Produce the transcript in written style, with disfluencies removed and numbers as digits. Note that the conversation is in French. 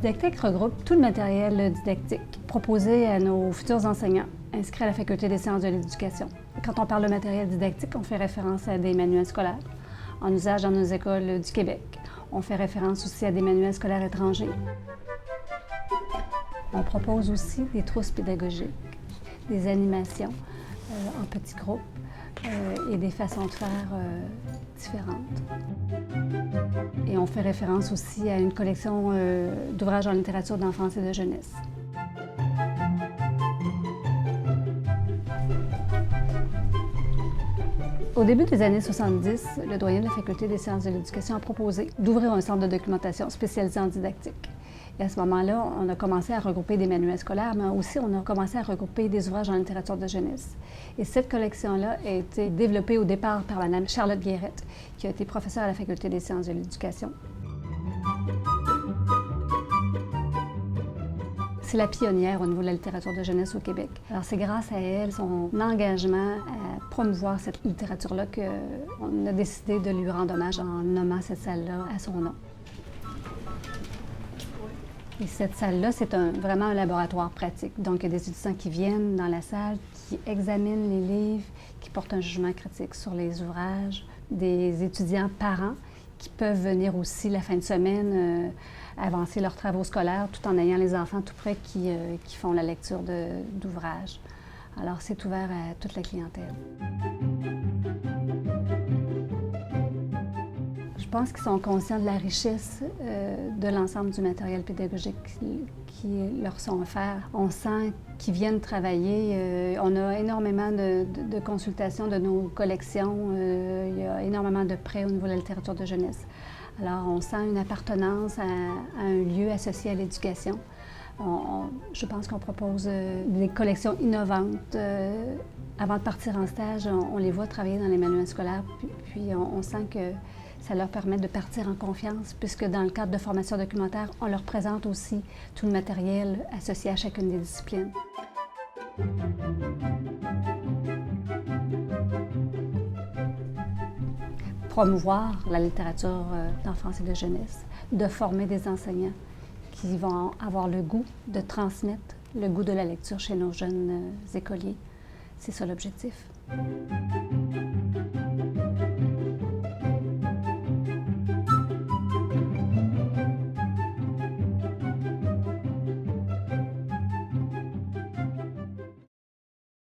Didactique regroupe tout le matériel didactique proposé à nos futurs enseignants inscrits à la Faculté des sciences de l'éducation. Quand on parle de matériel didactique, on fait référence à des manuels scolaires en usage dans nos écoles du Québec. On fait référence aussi à des manuels scolaires étrangers. On propose aussi des trousses pédagogiques, des animations en petits groupes et des façons de faire différentes. Et on fait référence aussi à une collection d'ouvrages en littérature d'enfance et de jeunesse. Au début des années 70, le doyen de la Faculté des sciences de l'éducation a proposé d'ouvrir un centre de documentation spécialisé en didactique. Et à ce moment-là, on a commencé à regrouper des manuels scolaires, mais aussi on a commencé à regrouper des ouvrages en littérature de jeunesse. Et cette collection-là a été développée au départ par Mme Charlotte Guérette, qui a été professeure à la Faculté des sciences de l'éducation. C'est la pionnière au niveau de la littérature de jeunesse au Québec. Alors c'est grâce à elle, son engagement à promouvoir cette littérature-là qu'on a décidé de lui rendre hommage en nommant cette salle-là à son nom. Et cette salle-là, c'est vraiment un laboratoire pratique. Donc, il y a des étudiants qui viennent dans la salle, qui examinent les livres, qui portent un jugement critique sur les ouvrages, des étudiants parents qui peuvent venir aussi la fin de semaine avancer leurs travaux scolaires tout en ayant les enfants tout près qui font la lecture d'ouvrages. Alors, c'est ouvert à toute la clientèle. Je pense qu'ils sont conscients de la richesse de l'ensemble du matériel pédagogique qui leur sont offerts. On sent qu'ils viennent travailler. On a énormément de consultations de nos collections. Il y a énormément de prêts au niveau de la littérature de jeunesse. Alors, on sent une appartenance à un lieu associé à l'éducation. Je pense qu'on propose des collections innovantes. Avant de partir en stage, on les voit travailler dans les manuels scolaires, puis on sent que ça leur permet de partir en confiance, puisque dans le cadre de formation documentaire, on leur présente aussi tout le matériel associé à chacune des disciplines. Promouvoir la littérature d'enfance et de jeunesse, de former des enseignants qui vont avoir le goût de transmettre le goût de la lecture chez nos jeunes écoliers. C'est ça l'objectif.